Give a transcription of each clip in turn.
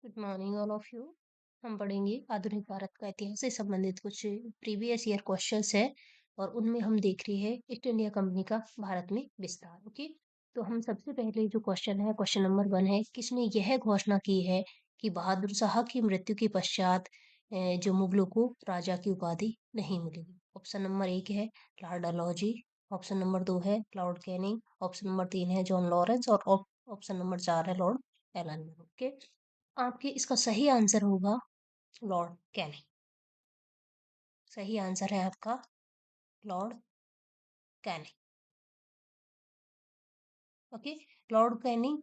Good morning all of you. हम पढ़ेंगे आधुनिक भारत का इतिहास से संबंधित कुछ प्रीवियस ईयर क्वेश्चंस है और उनमें हम देख रहे हैं ईस्ट इंडिया कंपनी का भारत में विस्तार। ओके, तो हम सबसे पहले जो क्वेश्चन है, क्वेश्चन नंबर 1 है, किसने यह घोषणा की है कि बहादुर शाह की मृत्यु के पश्चात जो मुगलों को राजा की उपाधि नहीं मिलेगी। ऑप्शन नंबर 1 है लॉर्ड डलहौजी, ऑप्शन नंबर 2 है लॉर्ड कैनिंग, ऑप्शन नंबर 3 है जॉन लॉरेंस और ऑप्शन नंबर 4 है लॉर्ड एलन। ओके, आपके इसका सही आंसर होगा लॉर्ड कैनिंग। सही आंसर है आपका Lord Canning. Okay, Lord Canning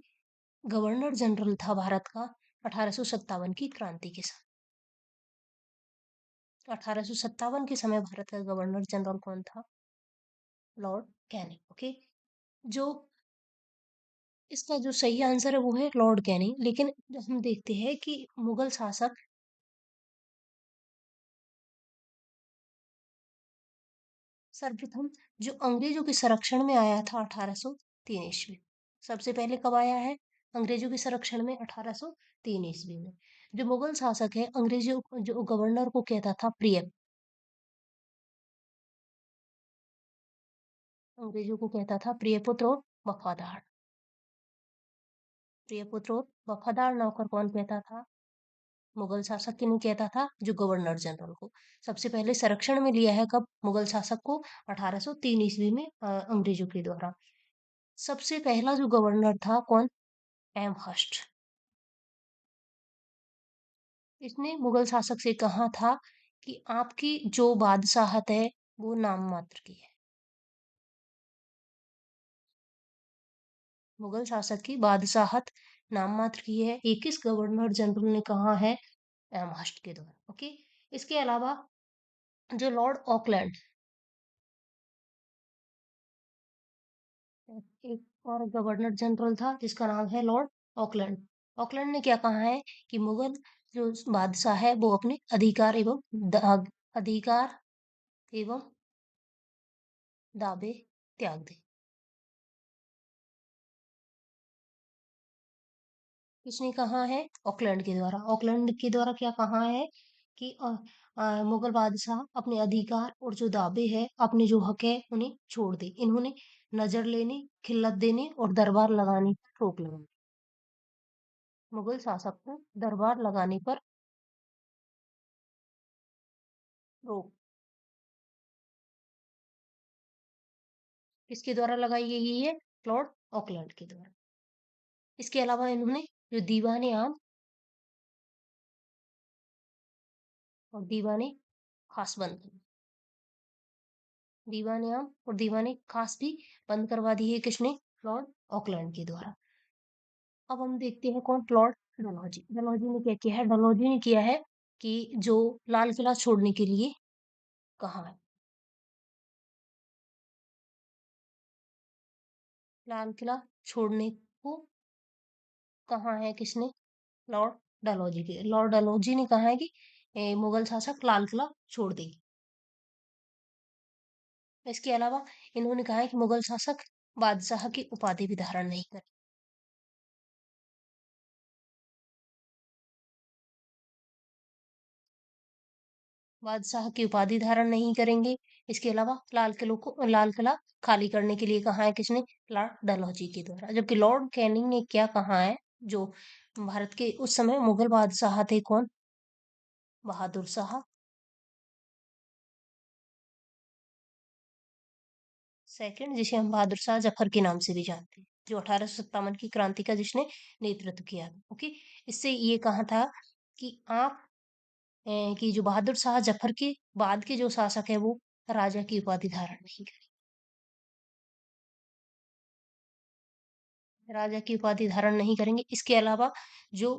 governor general था भारत का 1857 की क्रांति के समय। 1857 के समय भारत का गवर्नर जनरल कौन था? Lord Canning. ओके, जो इसका जो सही आंसर है वो है लॉर्ड कैनिंग। लेकिन जब हम देखते हैं कि मुगल शासक सर्वप्रथम जो अंग्रेजों के संरक्षण में आया था 1803 ईस्वी। सबसे पहले कब आया है अंग्रेजों के संरक्षण में? 1803 ईस्वी में। जो मुगल शासक है अंग्रेजों जो गवर्नर को कहता था प्रिय, अंग्रेजों को कहता था प्रियपुत्र और वफादार। प्रियपुत्र और वफादार नौकर कौन कहता था? मुगल शासक किन्हें कहता था? जो गवर्नर जनरल को। सबसे पहले संरक्षण में लिया है कब मुगल शासक को? 1803 ईस्वी में अंग्रेजों के द्वारा। सबसे पहला जो गवर्नर था कौन? M Hurst. इसने मुगल शासक से कहा था कि आपकी जो बादशाहत है वो नाम मात्र की है। मुगल शासक की बादशाहत नाम मात्र की है। ये किस गवर्नर जनरल ने कहा है? एमहर्स्ट के द्वारा। ओके, इसके अलावा जो लॉर्ड ऑकलैंड, एक और गवर्नर जनरल था जिसका नाम है लॉर्ड ऑकलैंड। ऑकलैंड ने क्या कहा है कि मुगल जो बादशाह है वो अपने अधिकार एवं दावे त्याग दे। किसने कहा है? ऑकलैंड के द्वारा। ऑकलैंड के द्वारा क्या कहा है कि मुगल बादशाह अपने अधिकार और जो दावे है, अपने जो हक है उन्हें छोड़ दे। इन्होंने नजर लेने, खिल्लत देने और दरबार लगाने पर रोक लगाई। मुगल शासक को दरबार लगाने पर रोक किसके द्वारा लगाई गई है? लॉर्ड ऑकलैंड के द्वारा। इसके अलावा इन्होंने जो दीवाने आम और दीवाने खास बंद किए। दीवाने आम और दीवाने खास भी बंद करवा दी है। किसने? लॉर्ड ऑकलैंड के द्वारा। अब हम देखते हैं कौन? लॉर्ड डलहौजी। डलहौजी ने क्या किया है? डलहौजी ने किया है कि जो लाल किला छोड़ने के लिए कहा है। लाल किला छोड़ने को कहा है किसने? लॉर्ड डलहौजी के। लॉर्ड डलहौजी ने कहा है कि मुगल शासक लाल किला छोड़ दे। इसके अलावा इन्होंने कहा है कि मुगल शासक बादशाह की उपाधि भी धारण नहीं करे। बादशाह की उपाधि धारण नहीं करेंगे। इसके अलावा लाल किला खाली करने के लिए कहा है किसने? लॉर्ड डलहौजी के द्वारा। जबकि लॉर्ड कैनिंग ने क्या कहा है? जो भारत के उस समय मुगल बादशाह थे कौन? बहादुर शाह सेकंड, जिसे हम बहादुर शाह जफर के नाम से भी जानते हैं, जो 1857 की क्रांति का जिसने नेतृत्व किया था। ओके, इससे ये कहा था कि आप कि जो बहादुर शाह जफर के बाद के जो शासक है वो राजा की उपाधि धारण नहीं करें। राजा की उपाधि धारण नहीं करेंगे। इसके अलावा जो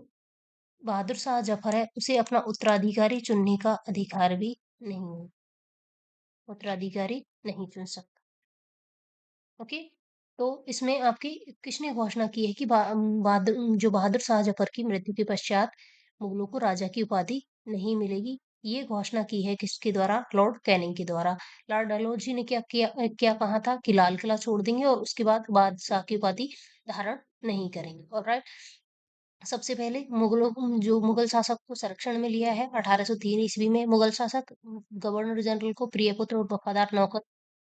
बहादुर शाह जफर है उसे अपना उत्तराधिकारी चुनने का अधिकार भी नहीं है। उत्तराधिकारी नहीं चुन सकता। ओके, तो इसमें आपकी किसने घोषणा की है कि जो बहादुर शाह जफर की मृत्यु के पश्चात मुगलों को राजा की उपाधि नहीं मिलेगी? ये घोषणा की है किसके द्वारा? लॉर्ड कैनिंग के द्वारा। लॉर्ड डलहौजी ने क्या कहा था कि लाल किला छोड़ देंगे और उसके बाद बादशाह की उपाधि धारण नहीं करेंगे। ऑलराइट, सबसे पहले मुगलों को जो मुगल शासक को संरक्षण में लिया है 1803 ईस्वी में। मुगल शासक गवर्नर जनरल को प्रिय पुत्र और वफादार नौकर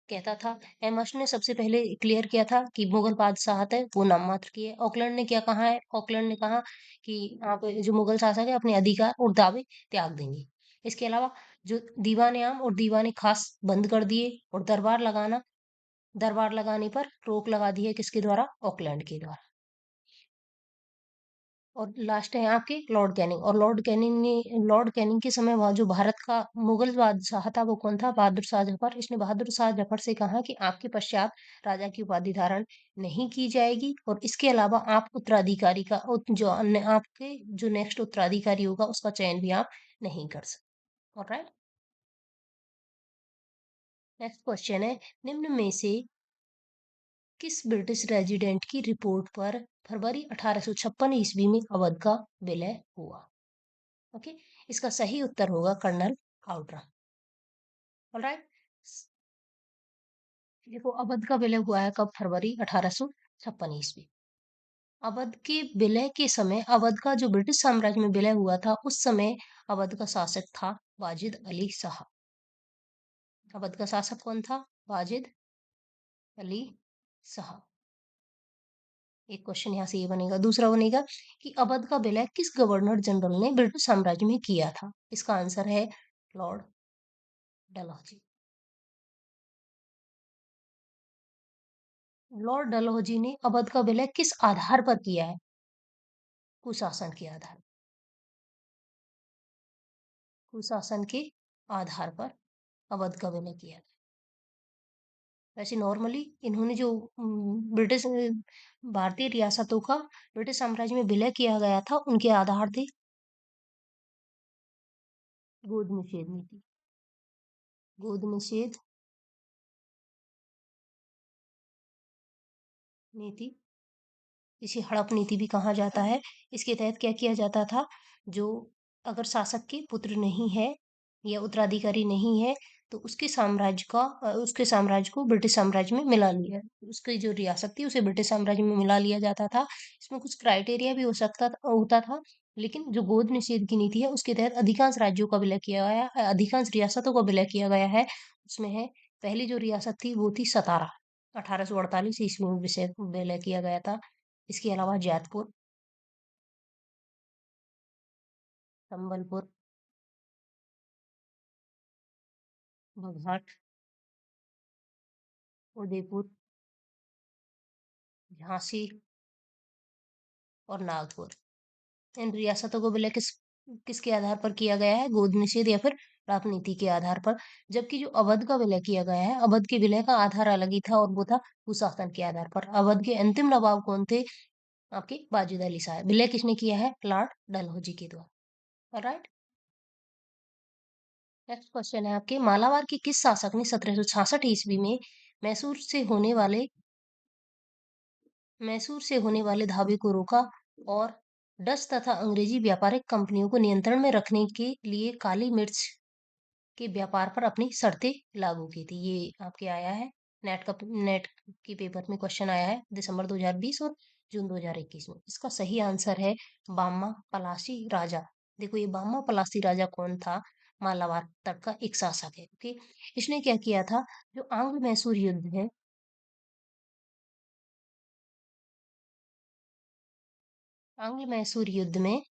कहता था। एमर्स ने सबसे पहले क्लियर किया था कि मुगल बादशाहत है वो नाम मात्र की है। ऑकलैंड ने क्या कहा है? ऑकलैंड ने कहा कि आप जो मुगल शासक है अपने अधिकार और दावे त्याग देंगे। इसके अलावा जो दीवाने आम और दीवाने खास बंद कर दिए, और दरबार लगाने पर रोक लगा दी है किसके द्वारा? ऑकलैंड के द्वारा। और लास्ट है आपके लॉर्ड कैनिंग। और लॉर्ड कैनिंग के समय वहाँ जो भारत का मुगल बादशाह था वो कौन था? बहादुर शाह जफर। इसने बहादुर शाह जफर से कहा कि आपके पश्चात राजा की उपाधि धारण नहीं की जाएगी, और इसके अलावा आप उत्तराधिकारी का जो अन्य आपके जो नेक्स्ट उत्तराधिकारी होगा उसका चयन भी आप नहीं कर सकते। ऑलराइट, नेक्स्ट क्वेश्चन है, निम्न में से किस ब्रिटिश रेजिडेंट की रिपोर्ट पर फरवरी 1856 ईस्वी में अवध का विलय हुआ? ओके, इसका सही उत्तर होगा कर्नल आउट्रा। ऑलराइट, देखो अवध का विलय हुआ है कब? फरवरी 1856 ईस्वी। अवध के विलय के समय, अवध का जो ब्रिटिश साम्राज्य में विलय हुआ था उस समय अवध का शासक था वाजिद अली शाह। अवध का शासक कौन था? वाजिद अली शाह। एक क्वेश्चन यहाँ से ये बनेगा। दूसरा बनेगा कि अवध का विलय किस गवर्नर जनरल ने ब्रिटिश साम्राज्य में किया था? इसका आंसर है लॉर्ड डलहौजी। लॉर्ड डलहौजी ने अवध का विलय किस आधार पर किया है? कुशासन के आधार, कुशासन के आधार पर अवध का विलय किया था। वैसे नॉर्मली इन्होंने जो ब्रिटिश भारतीय रियासतों का ब्रिटिश साम्राज्य में विलय किया गया था उनके आधार थे गोद निषेध नीति। गोद निषेध नीति, इसे हड़प नीति भी कहा जाता है। इसके तहत क्या किया जाता था? जो अगर शासक के पुत्र नहीं है या उत्तराधिकारी नहीं है तो उसके साम्राज्य को ब्रिटिश साम्राज्य में मिला लिया, उसकी जो रियासत थी उसे ब्रिटिश साम्राज्य में मिला लिया जाता था। इसमें कुछ क्राइटेरिया भी होता था, लेकिन जो गोद निषेध की नीति है उसके तहत अधिकांश राज्यों का विलय किया गया, अधिकांश रियासतों का विलय किया गया है। उसमें है, पहली जो रियासत थी वो थी सतारा, 1848 ईस्वी में विषय विलय किया गया था। इसके अलावा जैतपुर, संबलपुर, बघाट, उदयपुर, झांसी और नागपुर। इन रियासतों को विलय किसके आधार पर किया गया है? गोद निषेध या फिर राजनीति के आधार पर। जबकि जो अवध का विलय किया गया है, अवध के विलय का आधार अलग ही था और वो था कुशासन के आधार पर। अवध के अंतिम नवाब कौन थे? आपके वाजिद अली शाह। विलय किसने किया है? लॉर्ड डलहौजी के द्वारा। ऑलराइट, नेक्स्ट क्वेश्चन है आपके, मालाबार के किस शासक ने 1766 ईस्वी में मैसूर से होने वाले मैसूर से होने वाले धावे को रोका और डच तथा अंग्रेजी व्यापारिक कंपनियों को नियंत्रण में रखने के लिए काली मिर्च के व्यापार पर अपनी शर्तें लागू की थी? ये आपके आया है नेट के पेपर में क्वेश्चन आया है दिसंबर 2020 और जून 2021 में। इसका सही आंसर है बामा पलासी राजा। देखो ये बामा पलासी राजा कौन था? मालाबार तक का एक शासक है। ओके, इसने क्या किया था? जो आंग्ल मैसूर युद्ध है, आंग्ल मैसूर युद्ध में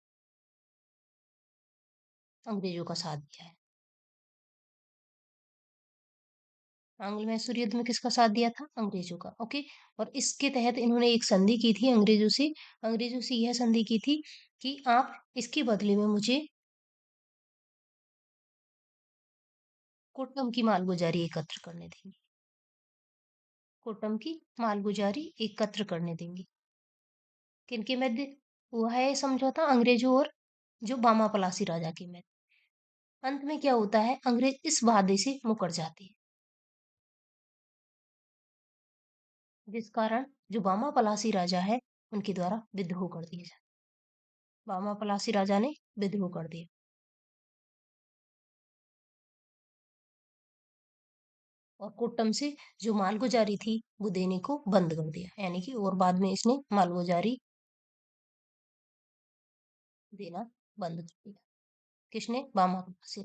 अंग्रेजों का साथ दिया है। आंग्ल मैसूर युद्ध में किसका साथ दिया था? अंग्रेजों का। ओके, और इसके तहत इन्होंने एक संधि की थी अंग्रेजों से यह संधि की थी कि आप इसके बदले में मुझे कोट्टम की मालगुजारी एकत्र करने देंगे। कोट्टम की मालगुजारी एकत्र करने देंगे। किनके मध्य हुआ है ये समझौता? अंग्रेजों और जो बामा पलासी राजा के मध्य। अंत में क्या होता है? अंग्रेज इस वादे से मुकर जाते हैं, जिस कारण जो बामा पलासी राजा है उनके द्वारा विद्रोह कर दिया जाता है। बामा पलासी राजा ने विद्रोह कर दिया और कोट्टम से जो मालगुजारी थी वो देने को बंद कर दिया, यानी कि और बाद में इसने मालगुजारी देना बंद कर दिया। किसने? मामाकुप्पा से।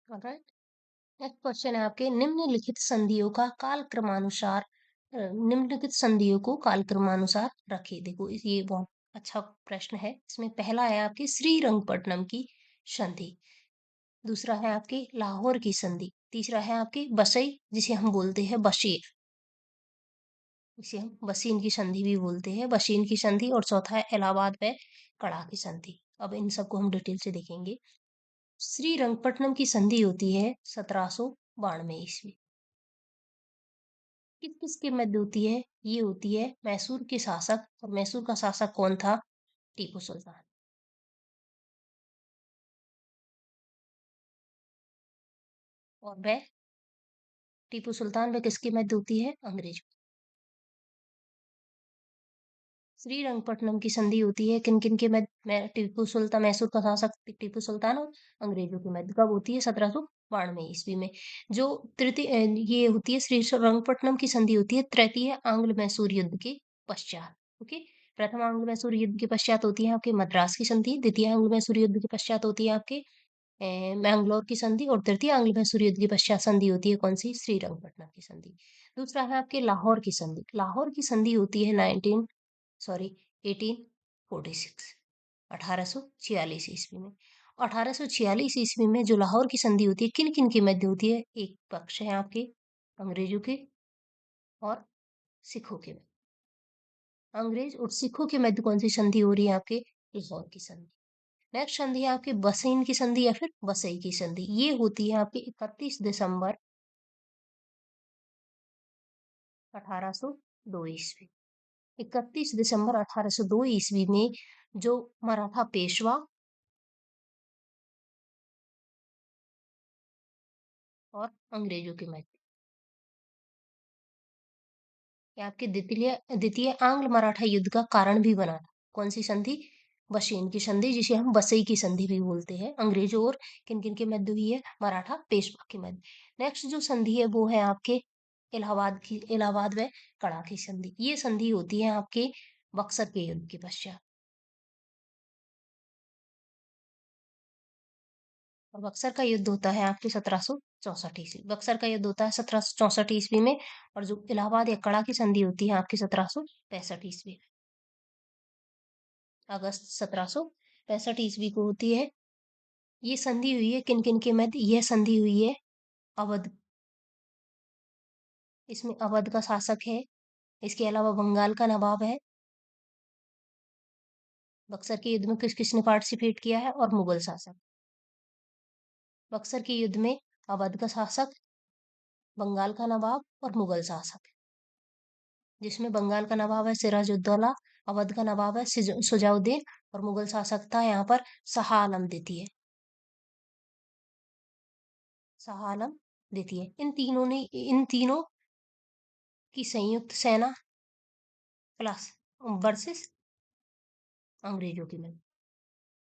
ऑलराइट। नेक्स्ट क्वेश्चन है आपके, निम्नलिखित संधियों का कालक्रमानुसार निम्नलिखित संधियों को कालक्रमानुसार रखें। देखो ये बहुत अच्छा प्रश्न है। इसमें पहला है आपकी श्रीरंगपट्टनम की संधि, दूसरा है आपकी लाहौर की संधि, तीसरा है आपकी बसई जिसे हम बोलते हैं बशीर, इसे हम बसीन की संधि भी बोलते हैं, बशीन की संधि, और चौथा है इलाहाबाद व कड़ा की संधि। अब इन सबको हम डिटेल से देखेंगे। श्रीरंगपट्टनम की संधि होती है 1792 ईस्वी। किस किस के मध्य होती है? ये होती है मैसूर के शासक, और मैसूर का शासक कौन था? टीपू सुल्तान। और वह टीपू सुल्तान व किसके मध्य होती है? अंग्रेज। श्रीरंगपट्टनम की संधि होती है किन किन के मध्य? टीपू सुल्तान, मैसूर का शासक टीपू सुल्तान और अंग्रेजों के मध्य। कब होती है? 1792 ईस्वी में। जो तृतीय ये होती है श्रीरंगपट्टनम की संधि होती है तृतीय आंग्ल मैसूर युद्ध के पश्चात। ओके। प्रथम आंग्ल मैसूर युद्ध के पश्चात होती है आपके मद्रास की संधि, द्वितीय आंग्ल मैसूर युद्ध के पश्चात होती है आपके मैंगलोर की संधि, और तृतीय आंग्ल मैसूर युद्ध के पश्चात संधि होती है कौन सी? श्रीरंगपट्टनम की संधि। दूसरा है आपके लाहौर की संधि। लाहौर की संधि होती है 1846, 1846 ईस्वी में। 1846 ईस्वी में जो लाहौर की संधि होती है किन किन के मध्य होती है? एक पक्ष है आपके अंग्रेजों के और सिखों के मध्य। अंग्रेज और सिखों के मध्य कौन सी संधि हो रही है? आपके लाहौर की संधि। नेक्स्ट संधि है आपकी बसईन की संधि या फिर बसई की संधि। ये होती है आपकी 31 दिसंबर 1802 ईस्वी। 31 दिसंबर 1802 ईस्वी में जो मराठा पेशवा और अंग्रेजों के मध्य, ये आपके द्वितीय द्वितीय आंग्ल मराठा युद्ध का कारण भी बना था। कौन सी संधि? बशेन की संधि, जिसे हम बसई की संधि भी बोलते हैं। अंग्रेजों और किन किन के मध्य हुई है? मराठा पेशवा के मध्य। नेक्स्ट जो संधि है वो है आपके इलाहाबाद व कड़ा की संधि। ये संधि होती है आपके बक्सर के युद्ध के पश्चात। और बक्सर का युद्ध होता है आपके 1764 ईस्वी। बक्सर का युद्ध होता है 1764 ईस्वी में, और जो इलाहाबाद या कड़ा की संधि होती है आपकी 1765 ईस्वी में। अगस्त 1765 ईस्वी को होती है। ये संधि हुई है किन किन के मध्य? यह संधि हुई है अवध, इसमें अवध का शासक है, इसके अलावा बंगाल का नवाब है। बक्सर के युद्ध में किस किसने पार्टिसिपेट किया है? और मुगल शासक। बक्सर के युद्ध में अवध का शासक, बंगाल का नवाब और मुगल शासक, जिसमें बंगाल का नवाब है सिराजुद्दौला, अवध का नवाब है सुजाउद्दीन, और मुगल शासक था यहाँ पर शाह आलम द्वितीय। शाह आलम द्वितीय। इन तीनों की संयुक्त सेना प्लस वर्सेस अंग्रेजों की में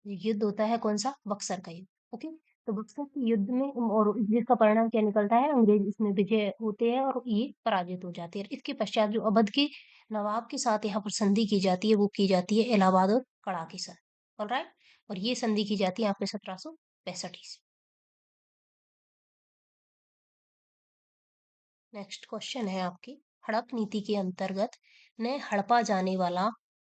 युद्ध होता है कौन सा? बक्सर का युद्ध। ओके। तो बक्सर के युद्ध में और जिसका परिणाम क्या निकलता है? अंग्रेज इसमें विजय होते हैं और ये पराजित हो जाते हैं। इसके पश्चात जो अवध के नवाब के साथ यहाँ पर संधि की जाती है वो की जाती है इलाहाबाद और कड़ा की संधि। ऑलराइट। और ये संधि की जाती है आपके 1765 ईस्वी। नेक्स्ट क्वेश्चन है आपकी, हड़प नीति के अंतर्गत नए हड़पा जाने वाला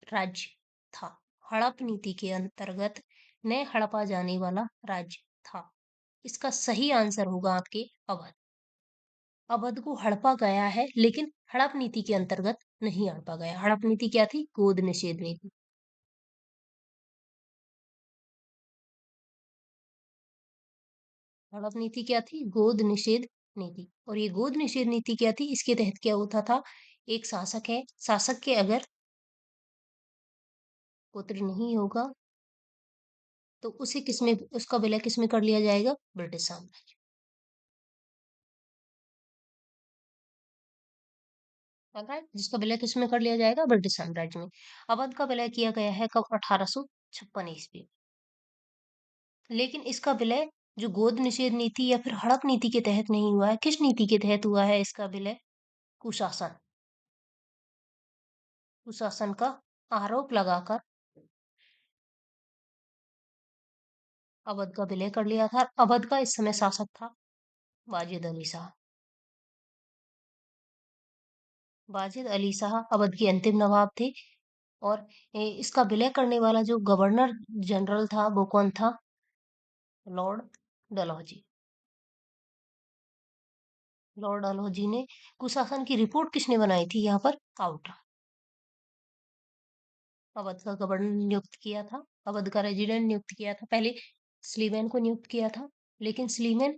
राज्य था। हड़प नीति के अंतर्गत नए हड़पा जाने वाला राज्य था। इसका सही आंसर होगा आपके अवध। अवध को हड़पा गया है लेकिन हड़प नीति के अंतर्गत नहीं हड़पा गया। हड़प नीति क्या थी? गोद निषेध नीति। हड़प नीति क्या थी? गोद निषेध नीति। और ये गोद निषेध नीति क्या थी? इसके तहत क्या होता था? एक शासक है, शासक के अगर पुत्र नहीं होगा तो उसे किसमें, उसका विलय किसमें कर लिया जाएगा? ब्रिटिश साम्राज्य। राइट। जिसका विलय किसमें कर लिया जाएगा? ब्रिटिश साम्राज्य में। अवध का विलय किया गया है कब? 1856 ईस्वी में। लेकिन इसका विलय जो गोद निषेध नीति या फिर हड़प नीति के तहत नहीं हुआ है, किस नीति के तहत हुआ है इसका विलय? कुशासन। कुशासन का आरोप लगाकर अवध का विलय कर लिया था। अवध का इस समय शासक था वाजिद अली शाह। वाजिद अली शाह अवध के अंतिम नवाब थे। और इसका विलय करने वाला जो गवर्नर जनरल था वो कौन था? लॉर्ड डलहौजी। लॉर्ड डलहौजी ने कुशासन की रिपोर्ट किसने बनाई थी यहाँ पर? आउटा। अवध का गवर्नर नियुक्त किया था, अवध का रेजिडेंट नियुक्त किया था। पहले स्लीमैन को नियुक्त किया था, लेकिन स्लीमैन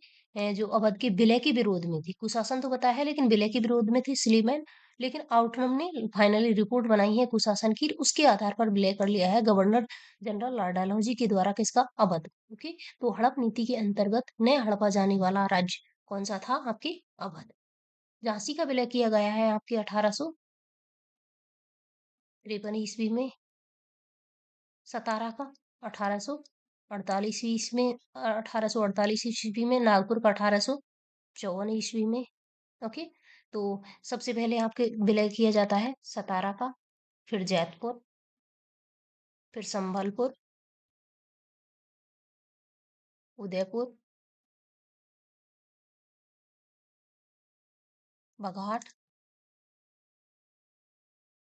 जो अवध के विलय के विरोध में थी। कुशासन तो बताया है लेकिन विलय के विरोध में थी स्लीमैन। लेकिन आउटरम ने फाइनली रिपोर्ट बनाई है कुशासन की, उसके आधार पर विलय कर लिया है गवर्नर जनरल लॉर्ड डलहौजी के द्वारा। किसका? अवध। ओके, तो हड़प नीति के अंतर्गत नया हड़पा जाने वाला राज्य कौन सा था? आपके अवध। झांसी का विलय किया गया है आपके 1853 ईस्वी में। सतारा का 1848 ईस्वी में, 1848 ईस्वी में। नागपुर का 1854 ईस्वी में। ओके, तो सबसे पहले आपके विलय किया जाता है सतारा का, फिर जैतपुर, फिर संभलपुर, उदयपुर, बघाट,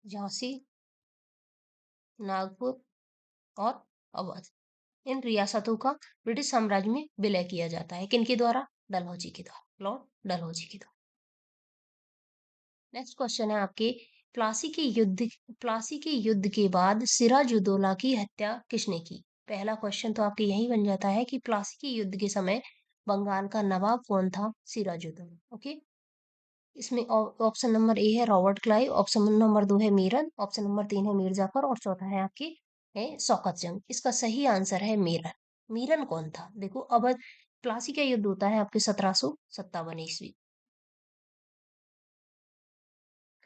झांसी, नागपुर और अवध। इन रियासतों का ब्रिटिश साम्राज्य में विलय किया जाता है। किनके द्वारा? डलहौजी के द्वारा, लॉर्ड डलहौजी के द्वारा। नेक्स्ट क्वेश्चन है आपके, प्लासी के युद्ध के बाद सिराजुद्दौला की हत्या किसने की? पहला क्वेश्चन तो आपके यही बन जाता है कि प्लासी के युद्ध के समय बंगाल का नवाब कौन था? सिराजुद्दौला। ओके, इसमें ऑप्शन नंबर ए है रॉबर्ट क्लाइव, ऑप्शन नंबर 2 है मीरन, ऑप्शन नंबर 3 है मीर जाफर और चौथा है आपके है शौकत जंग। इसका सही आंसर है मीरन। मीरन कौन था? देखो, अब प्लासी का युद्ध होता है आपके 1757 ईस्वी।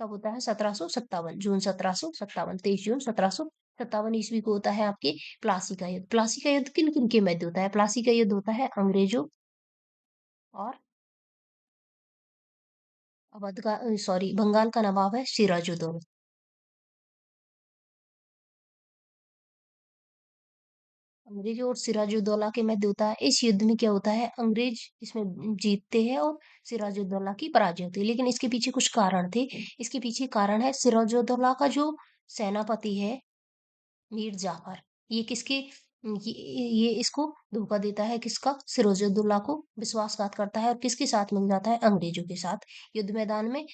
कब होता है? 1757, जून 1757, 23 जून 1757 ईस्वी को होता है आपके प्लासी का युद्ध। प्लासी का युद्ध किन किन के मध्य होता है? प्लासी का युद्ध होता है अंग्रेजों और अवध का, सॉरी, बंगाल का नवाब है सिराजुद्दौला। अंग्रेजों और सिराजुद्दौला के मध्य होता है। इस युद्ध में क्या होता है? अंग्रेज इसमें जीतते हैं और सिराजुद्दौला की पराजय होती है। लेकिन इसके पीछे कुछ कारण थे। इसके पीछे कारण है सिराजुद्दौला का जो सेनापति है मीर जाफर। ये किसके ये इसको धोखा देता है। किसका? सिराजुद्दौला को विश्वासघात करता है और किसके साथ मिल जाता है? अंग्रेजों के साथ। युद्ध मैदान में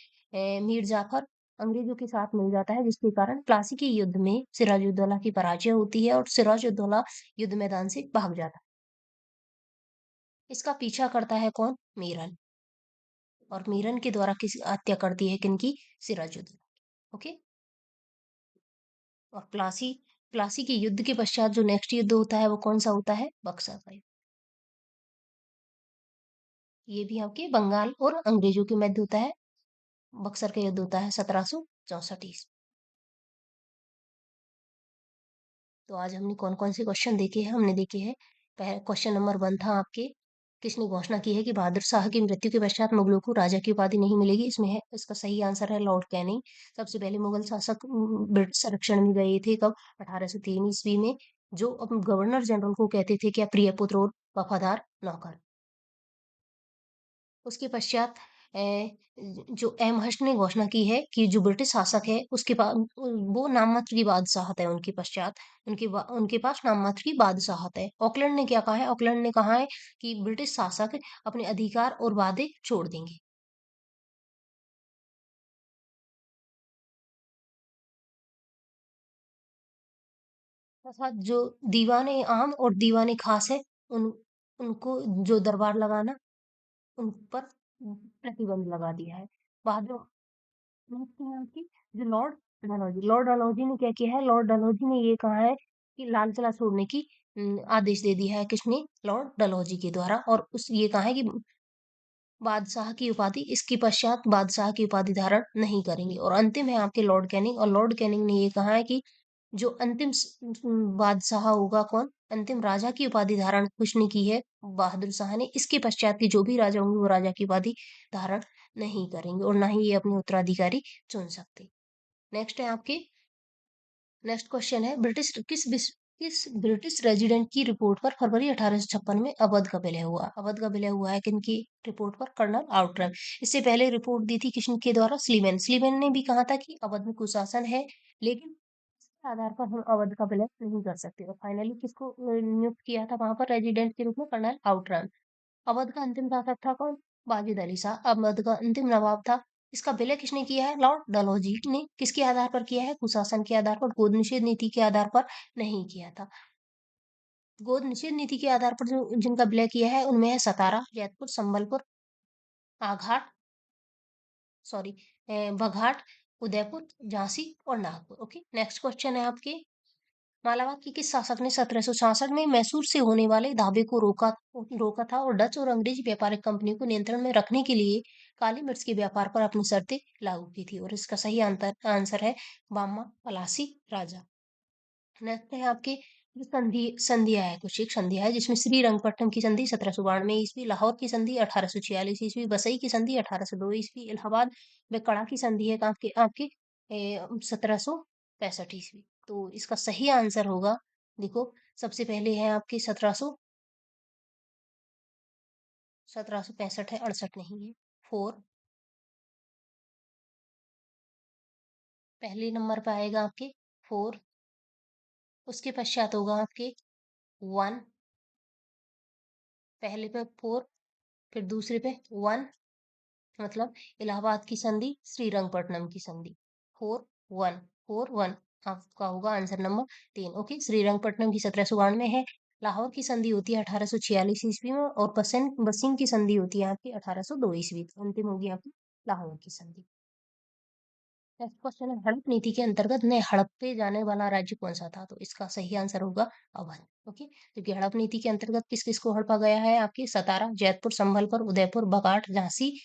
मीर जाफर अंग्रेजों के साथ मिल जाता है, जिसके कारण प्लासी के युद्ध में सिराजुद्दौला की पराजय होती है और सिराजुद्दौला युद्ध मैदान से भाग जाता है। इसका पीछा करता है कौन? मीरन। और मीरन के द्वारा किस हत्या करती है? किनकी? सिराजुद्दौला। ओके, और प्लासी प्लासी के युद्ध के पश्चात जो नेक्स्ट युद्ध होता है वो कौन सा होता है? बक्सर का युद्ध। ये भी आपके बंगाल और अंग्रेजों के मध्य होता है। बक्सर का युद्ध होता है 1764 ईस्वी। तो आज हमने कौन कौन से क्वेश्चन देखे हैं? हमने देखे हैं, क्वेश्चन नंबर 1 था आपके, किसने घोषणा की है कि बहादुर शाह की मृत्यु के पश्चात मुगलों को राजा की उपाधि नहीं मिलेगी? इसमें है, इसका सही आंसर है लॉर्ड कैनिंग। सबसे पहले मुगल शासक ब्रिटिश संरक्षण में गए थे कब? 1803 ईस्वी में, जो अब गवर्नर जनरल को कहते थे क्या? प्रिय पुत्र और वफादार नौकर। उसके पश्चात जो एमहर्स्ट ने घोषणा की है कि जो ब्रिटिश शासक है उसके पास वो नाम मात्र की बादशाहत है। उनके पश्चात उनके पास नाम मात्र की बादशाहत है। ऑकलैंड ने क्या कहा है? ऑकलैंड ने कहा है कि ब्रिटिश शासक अपने अधिकार और वादे छोड़ देंगे। तथा जो दीवाने आम और दीवाने खास है उन उनको जो दरबार लगाना उन पर प्रतिबंध लगा दिया है। बहादुर देखते हैं कि जो लॉर्ड डलहौजी ने क्या किया है? लॉर्ड डलहौजी ने ये कहा है कि लाल किला छोड़ने की आदेश दे दिया है। किसने? लॉर्ड डलहौजी के द्वारा। और उस ये कहा है कि बादशाह की उपाधि, इसके पश्चात बादशाह की उपाधि धारण नहीं करेंगे। और अंतिम है आपके लॉर्ड कैनिंग, और लॉर्ड कैनिंग ने ये कहा है कि जो अंतिम बादशाह होगा कौन? अंतिम राजा की उपाधि धारण किसने की है? बहादुर शाह ने। इसके पश्चात के जो भी राजा होंगे वो राजा की उपाधि धारण नहीं करेंगे और ना ही ये अपने उत्तराधिकारी चुन सकते। नेक्स्ट है आपके नेक्स्ट क्वेश्चन है, किस ब्रिटिश रेजिडेंट की रिपोर्ट पर फरवरी 1856 में अवध का विलय हुआ? अवध का विलय हुआ है किनकी रिपोर्ट पर? Colonel Outram. इससे पहले रिपोर्ट दी थी किसके द्वारा? स्लीवन। स्लीवन ने भी कहा था कि अवध में कुशासन है, लेकिन इसके आधार पर हम अवध का विलय नहीं कर सकते। और फाइनली किसको नियुक्त किया था वहां पर रेजिडेंट के रूप में? Colonel Outram. अवध का अंतिम शासक था कौन? बाजिद अली शाह अवध का अंतिम नवाब था। इसका विलय किसने किया है? लॉर्ड डलहौजी ने। किसके आधार पर किया है? कुशासन के आधार पर, गोद निषेध नीति के आधार पर नहीं किया था। गोद निषेध नीति के आधार पर जो जिनका विलय किया है उनमें है सतारा, जैतपुर, संबलपुर, आघाट, सॉरी, बघाट, उदयपुर, झांसी और नागपुर। ओके, नेक्स्ट क्वेश्चन है आपके, मालाबार के किस शासक ने 1766 में मैसूर से होने वाले धाबे को रोका रोका था और डच और अंग्रेजी व्यापारिक कंपनी को नियंत्रण में रखने के लिए काली मिर्च के व्यापार पर अपनी शर्तें लागू की थी? और इसका सही आंसर है बामा पलासी राजा। नेक्स्ट है आपके, जो संधिया है, कुछ एक संधिया है जिसमें श्रीरंगपट्टनम की संधि 1792 ईस्वी, लाहौर की संधि 1846 ईस्वी, वसई की संधि 1802 ईस्वी, इलाहाबाद में कड़ा की संधि है आपके आपके 1765 ईस्वी। तो इसका सही आंसर होगा, देखो, सबसे पहले है आपके 1765 है, 68 नहीं है। फोर पहले नंबर पे आएगा आपके फोर, उसके पश्चात होगा आपके वन, पहले पे फोर, फिर दूसरे पे वन, मतलब इलाहाबाद की संधि, श्रीरंगपट्टनम की संधि। फोर वन, फोर वन, आपका होगा आंसर नंबर तीन। ओके, श्रीरंगपट्टनम की 1792 है, लाहौर की संधि होती है 1846 ईस्वी में, और बसिंग की संधि होती है आपकी 1802 ईस्वी। अंतिम होगी आपकी लाहौर की संधि। नेक्स्ट क्वेश्चन है, हड़प नीति के अंतर्गत नए हड़पे जाने वाला राज्य कौन सा था? तो इसका सही आंसर होगा अवध। ओके, क्योंकि हड़प नीति के अंतर्गत किस किस को हड़पा गया है? आपकी सतारा, जैतपुर, संभलपुर, उदयपुर, बघाट, झांसी,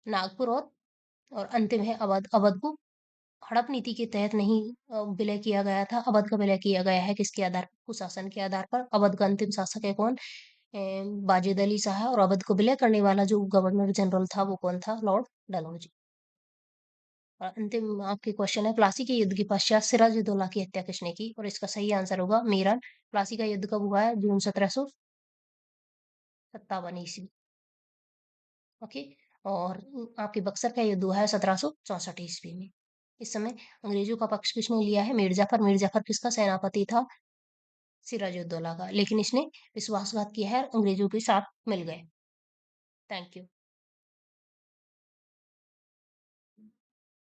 नागपुर और अंतिम है अवध। अवध को हड़प नीति के तहत नहीं विलय किया गया था, अवध का विलय किया गया है किसके आधार पर? कुशासन के आधार पर। अवध का अंतिम शासक है कौन? बाजिद अली शाह। और अवध को विलय करने वाला जो गवर्नर जनरल था वो कौन था? लॉर्ड डलहौजी। और अंतिम आपके क्वेश्चन है, प्लासी के युद्ध के पश्चात सिराजुद्दौला की हत्या किसने की? और इसका सही आंसर होगा मीरन। प्लासी का युद्ध कब हुआ है? जून 1757 ईस्वी। ओके, और आपके बक्सर का युद्ध हुआ है 1764 ईस्वी में। इस समय अंग्रेजों का पक्ष किसने लिया है? मीरजाफर। मीरजाफर किसका सेनापति था? सिराजुद्दौला का। लेकिन इसने विश्वासघात किया है, अंग्रेजों के साथ मिल गए। Thank you.